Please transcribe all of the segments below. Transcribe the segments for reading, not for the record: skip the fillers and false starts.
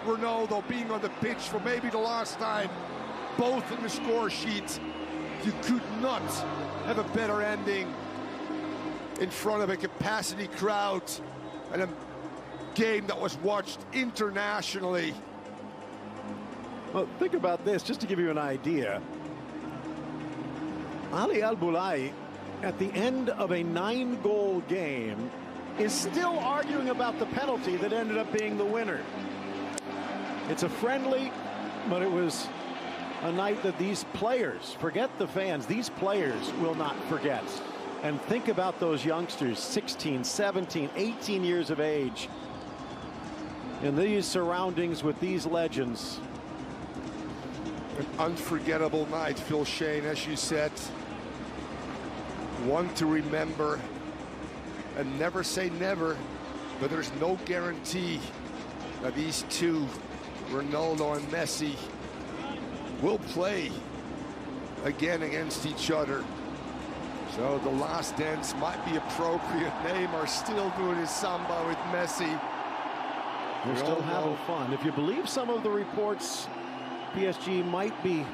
Ronaldo being on the pitch for maybe the last time, both in the score sheet. You could not have a better ending in front of a capacity crowd and a game that was watched internationally. Well, think about this, just to give you an idea. Ali Al Boulay, at the end of a 9-goal game, is still arguing about the penalty that ended up being the winner. It's a friendly, but it was a night that these players, forget the fans, these players will not forget. And think about those youngsters, 16, 17, 18 years of age, in these surroundings with these legends. An unforgettable night, Phil Shane, as you said. One to remember, and never say never, but there's no guarantee that these two, Ronaldo and Messi, will play again against each other. So the last dance might be appropriate. Neymar still doing his samba with Messi. They're still having fun. If you believe some of the reports, PSG might be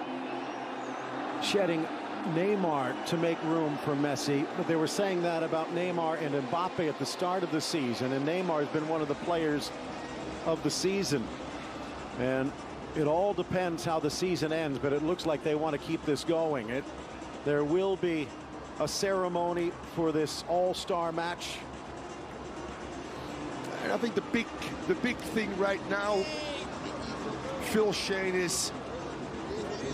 shedding Neymar to make room for Messi, but they were saying that about Neymar and Mbappe at the start of the season, and Neymar has been one of the players of the season. And it all depends how the season ends, but it looks like they want to keep this going. There will be a ceremony for this all-star match. And I think the big thing right now, Phil Shane, is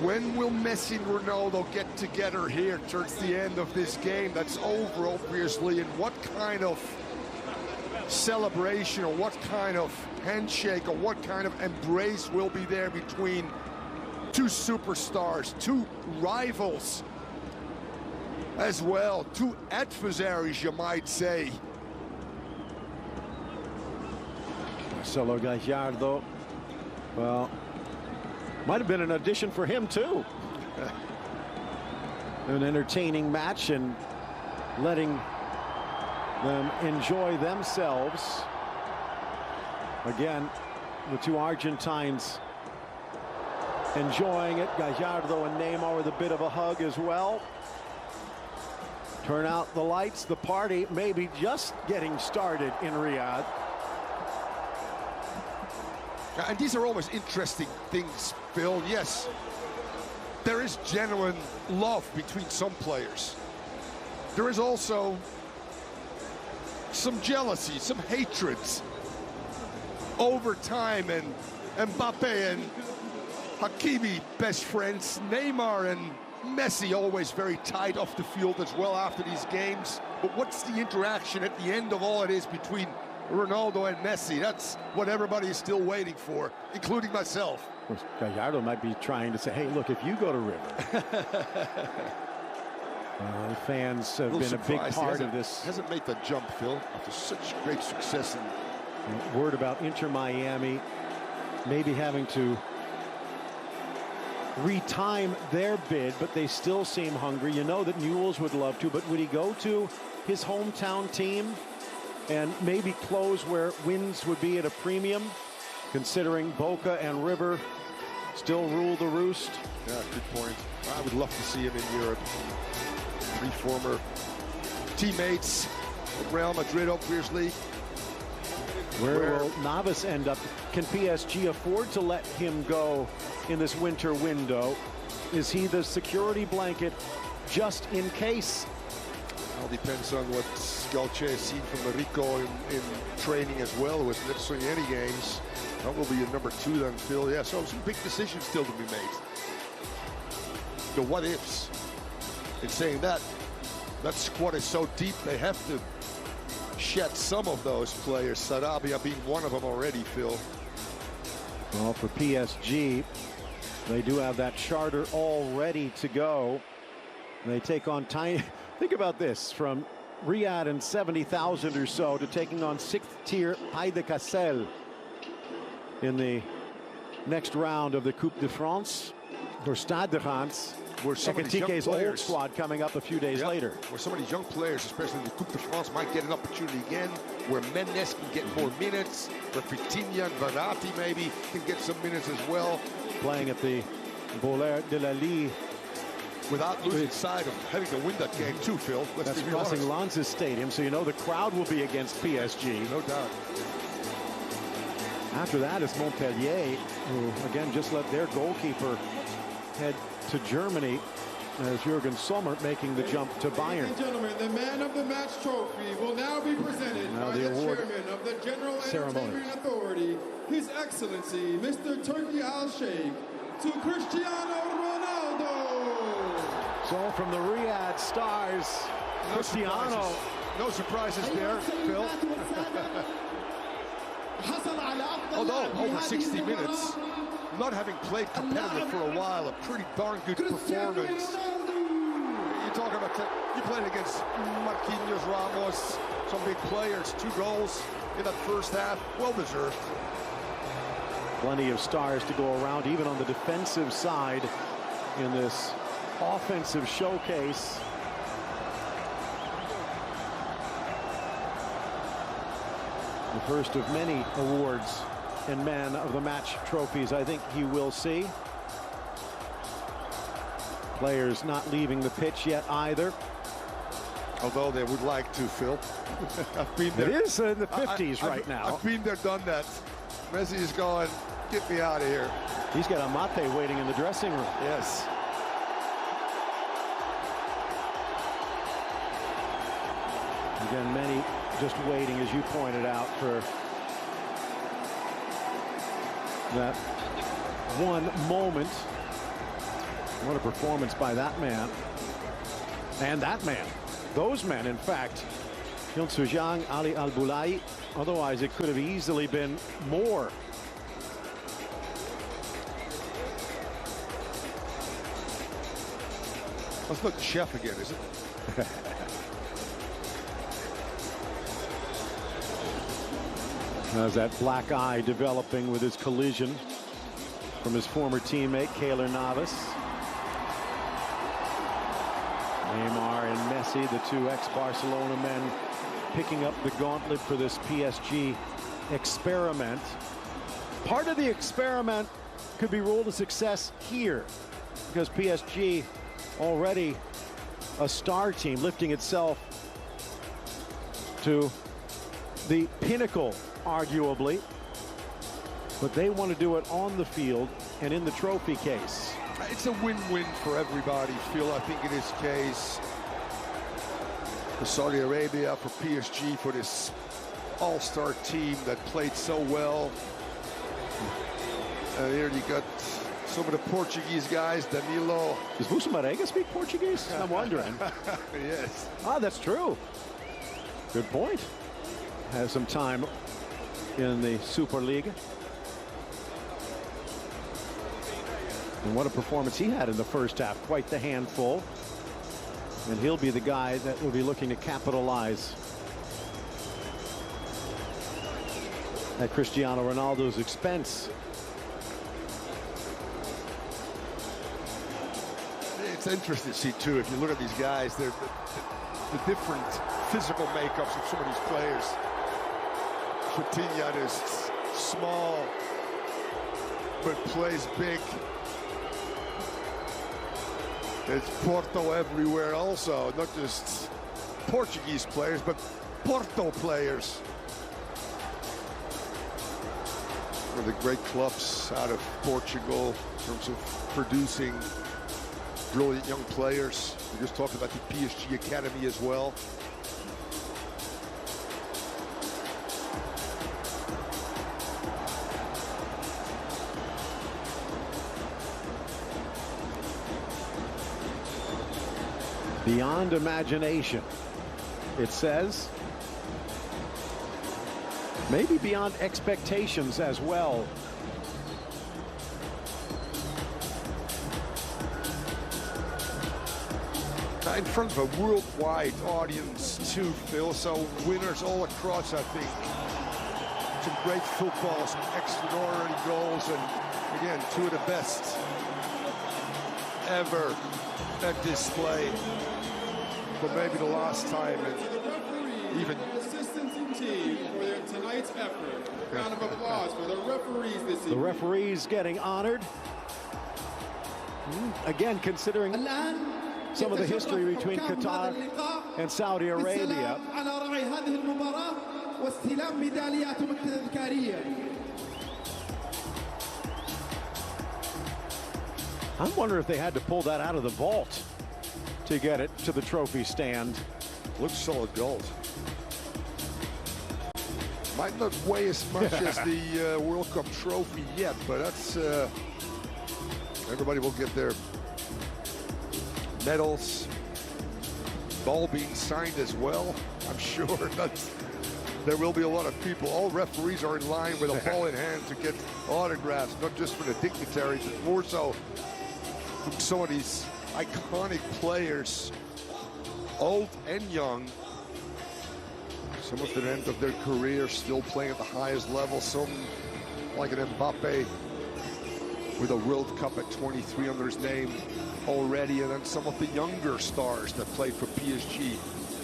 when will Messi and Ronaldo get together here towards the end of this game that's over, obviously, and what kind of celebration or what kind of handshake or what kind of embrace will be there between two superstars, two rivals as well, two adversaries, you might say. Marcelo Gallardo, well, might have been an audition for him too. An entertaining match and letting them enjoy themselves. Again, the two Argentines enjoying it. Gallardo and Neymar with a bit of a hug as well. Turn out the lights. The party may be just getting started in Riyadh. And these are always interesting things, Phil. Yes, there is genuine love between some players. There is also some jealousy, some hatreds over time, and Mbappe and Hakimi, best friends. Neymar and Messi always very tight off the field as well after these games. But what's the interaction at the end of all it is between Ronaldo and Messi? That's what everybody is still waiting for, including myself. Gallardo might be trying to say, hey, look, if you go to River. Fans have been a big part of this. Hasn't made the jump, Phil, after such great success. Word about Inter Miami maybe having to retime their bid, but they still seem hungry. You know that Newell's would love to, but would he go to his hometown team and maybe close where wins would be at a premium, considering Boca and River still rule the roost? Yeah, good point. I would love to see him in Europe. Three former teammates at Real Madrid, obviously. Where will Navas end up? Can PSG afford to let him go in this winter window? Is he the security blanket just in case? All depends on what Galche has seen from Rico in training as well, who hasn't necessarily any games. That will be a number 2 then, Phil. Yeah, so some big decisions still to be made. The what ifs. In saying that, that squad is so deep, they have to shed some of those players. Sarabia being one of them already, Phil. Well, for PSG, they do have that charter all ready to go. They take on tiny. Think about this, from Riyadh and 70,000 or so to taking on 6th tier Haïda Kassel in the next round of the Coupe de France, or Stade de France. Where some of these young Ekitike's players, old squad coming up a few days later. Where some of these young players, especially in the Coupe de France, might get an opportunity again, where Mendes can get more minutes, for Vitinha and Verratti maybe can get some minutes as well. Playing at the Bollard de la Ligue. Without losing sight of having to win that game too, Phil. That's crossing Lanz's stadium, so you know the crowd will be against PSG. No doubt. After that is Montpellier, who again just let their goalkeeper head to Germany, as Jürgen Sommer making the jump to Bayern. Ladies and gentlemen, the Man of the Match trophy will now be presented by the chairman of the General Entertainment Authority, His Excellency, Mr. Turki Al-Sheikh, to Cristiano Ronaldo. So from the Riyadh Stars, Cristiano. No surprises there, Phil. Although over 60 minutes, not having played competitive for a while, a pretty darn good performance. You talk about you played against Marquinhos, Ramos, some big players, 2 goals in that first half, well deserved. Plenty of stars to go around, even on the defensive side in this offensive showcase. The first of many awards and Man of the Match trophies I think he will see. Players not leaving the pitch yet either. Although they would like to, Phil. I've been there. It is in the 50s right now. I've been there, done that. Messi is going, get me out of here. He's got a mate waiting in the dressing room. Yes. Again, many just waiting, as you pointed out, for that one moment. What a performance by that man. And that man. Those men, in fact. Yunsu Zhang, Ali Al-Boulaye. Otherwise, it could have easily been more. Let's look at the chef again, is it? As that black eye developing with his collision from his former teammate, Keylor Navas. Neymar and Messi, the 2 ex-Barcelona men, picking up the gauntlet for this PSG experiment. Part of the experiment could be ruled a success here, because PSG already a star team, lifting itself to the pinnacle, arguably, but they want to do it on the field and in the trophy case. It's a win-win for everybody, Phil. I think in this case, for Saudi Arabia, for PSG, for this all-star team that played so well. Here you got some of the Portuguese guys, Danilo. Does Musa Marega speak Portuguese? I'm wondering. Yes. Ah, that's true. Good point. Has some time in the Super League. And what a performance he had in the first half. Quite the handful. And he'll be the guy that will be looking to capitalize at Cristiano Ronaldo's expense. It's interesting to see, too, if you look at these guys, they're the different physical makeups of some of these players. Vitinha is small, but plays big. There's Porto everywhere also, not just Portuguese players, but Porto players. One of the great clubs out of Portugal in terms of producing brilliant young players. We just talked about the PSG Academy as well. Beyond imagination, it says. Maybe beyond expectations as well. In front of a worldwide audience too, Phil, so winners all across, I think. Some great football, some extraordinary goals, and again, 2 of the best ever at display for maybe the last time, and even tonight's effort. Round of applause for the referees this evening. The referees getting honored. Again, considering some of the history between Qatar and Saudi Arabia. I'm wondering if they had to pull that out of the vault to get it to the trophy stand. Looks solid gold. Might not weigh as much as the World Cup trophy yet, but that's everybody will get their medals, ball being signed as well. I'm sure that there will be a lot of people. All referees are in line with a ball in hand to get autographs, not just for the dignitaries, but more so from some of these iconic players, old and young. Some at the end of their career still playing at the highest level. Some like an Mbappe with a World Cup at 23 under his name already. And then some of the younger stars that played for PSG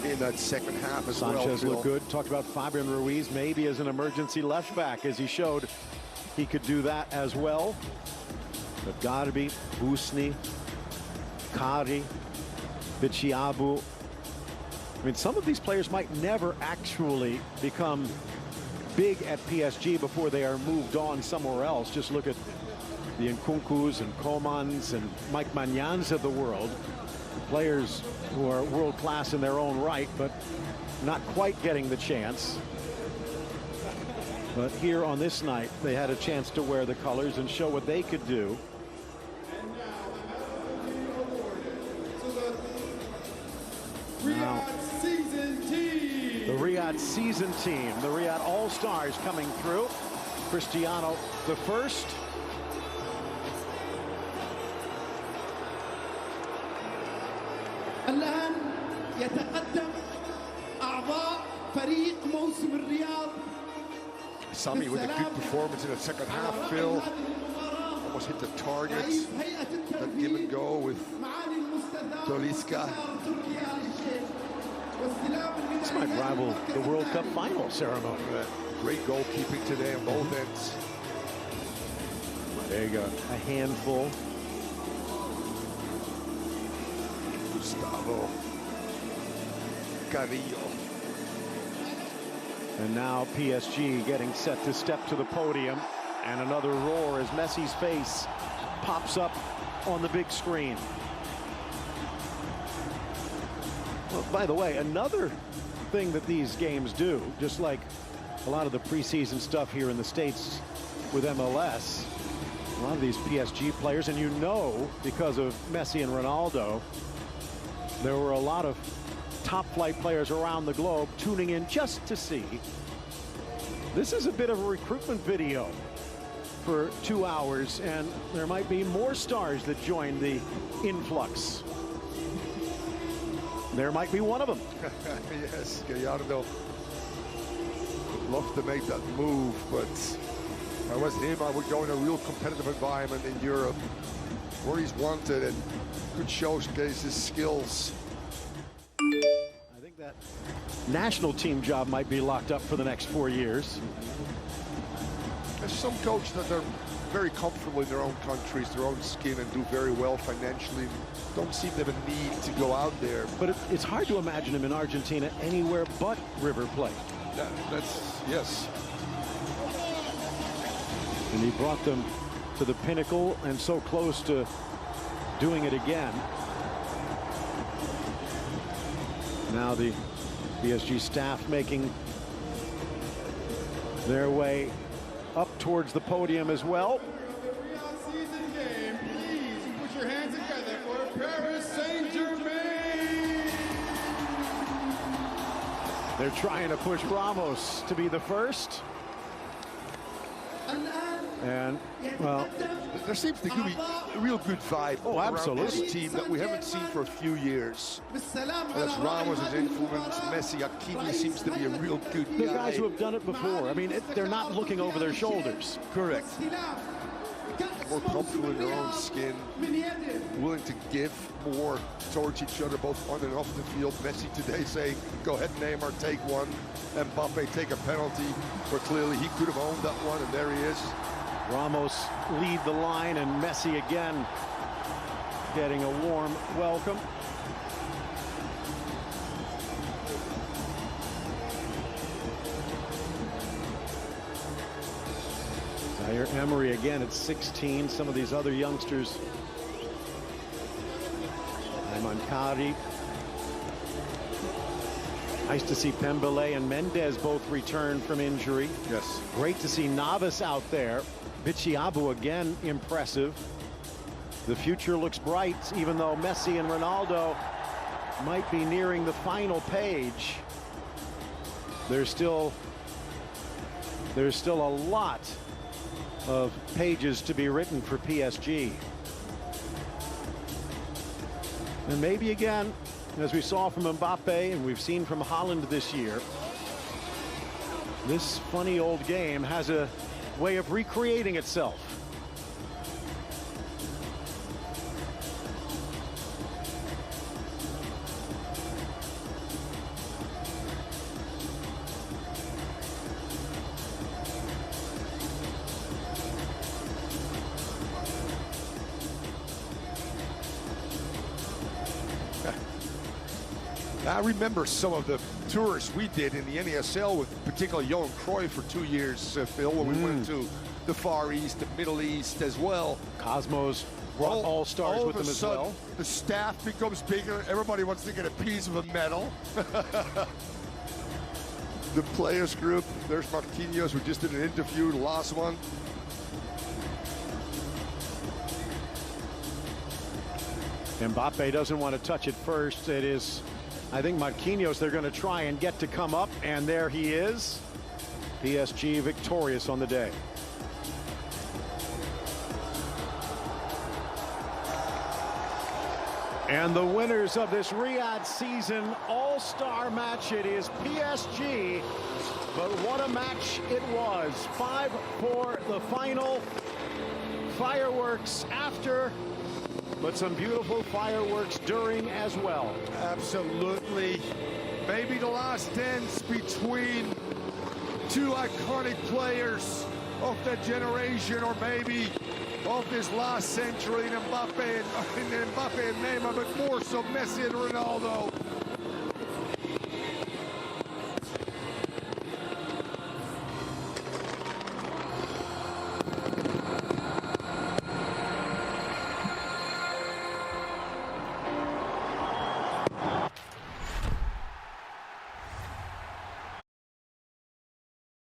in that second half as well. Sanchez looked good. Talked about Fabian Ruiz maybe as an emergency left back, as he showed he could do that as well. But Garbi, Busni, Kari, Bichiabu. I mean, some of these players might never actually become big at PSG before they are moved on somewhere else. Just look at the Nkunkus and Komans and Mike Magnans of the world. Players who are world class in their own right, but not quite getting the chance. But here on this night, they had a chance to wear the colors and show what they could do. Riyadh season team. The Riyadh season team, the Riyadh All-Stars coming through. Cristiano the first. الآن يتقدم أعضاء فريق موسم الرياض. Sami with a good performance in the second half, Phil. Almost hit the target. That give and go with Toliska. This might rival the World Cup final ceremony. Great goalkeeping today on both ends. There you go. A handful. Gustavo Carrillo. And now PSG getting set to step to the podium. And another roar as Messi's face pops up on the big screen. Well, by the way, another thing that these games do, just like a lot of the preseason stuff here in the States with MLS, a lot of these PSG players, and you know, because of Messi and Ronaldo, there were a lot of top flight players around the globe tuning in just to see. This is a bit of a recruitment video for 2 hours, and there might be more stars that join the influx. There might be one of them. Yes, Gallardo would love to make that move, but if I was him, I would go in a real competitive environment in Europe where he's wanted and could showcase his skills. I think that national team job might be locked up for the next 4 years. There's some coaches that are very comfortable in their own countries, their own skin, and do very well financially. Don't seem to have a need to go out there. But it's hard to imagine him in Argentina anywhere but River Plate. Yes. And he brought them to the pinnacle and so close to doing it again. Now the PSG staff making their way up towards the podium as well. The Riyadh season game, please put your hands together for Paris Saint-Germain. They're trying to push Ramos to be the first. And, well, there seems to be a real good vibe around this team that we haven't seen for a few years. That's Ramos' influence. Messi, Hakimi seems to be a real good guy. The guys who have done it before. I mean, they're not looking over their shoulders. Correct. more comfortable in their own skin, willing to give more towards each other, both on and off the field. Messi today saying, go ahead, Neymar, take one. Mbappe take a penalty, where clearly he could have owned that one, and there he is. Ramos lead the line, and Messi again getting a warm welcome. Zaire Emery again at 16. Some of these other youngsters. Kari. Nice to see Pembele and Mendes both return from injury. Yes. Great to see Navas out there. Bichiabu again impressive. The future looks bright, even though Messi and Ronaldo might be nearing the final page. There's still a lot of pages to be written for PSG. And maybe again, as we saw from Mbappe and we've seen from Haaland this year, this funny old game has a way of recreating itself. I remember some of the tours we did in the NASL with particularly Johan Cruyff for 2 years, Phil, when we went to the Far East, the Middle East as well. Cosmos brought all-stars with them as well. The staff becomes bigger. Everybody wants to get a piece of a medal. The players group, there's Marquinhos, who just did an interview, the last one. Mbappe doesn't want to touch it first. It is, I think, Marquinhos they're going to try and get to come up, and there he is. PSG victorious on the day. And the winners of this Riyadh season all-star match, it is PSG. But what a match it was. 5 for the final. Fireworks after, but some beautiful fireworks during as well. Absolutely. Maybe the last dance between two iconic players of that generation, or maybe of this last century, Mbappe and Neymar, but more so Messi and Ronaldo.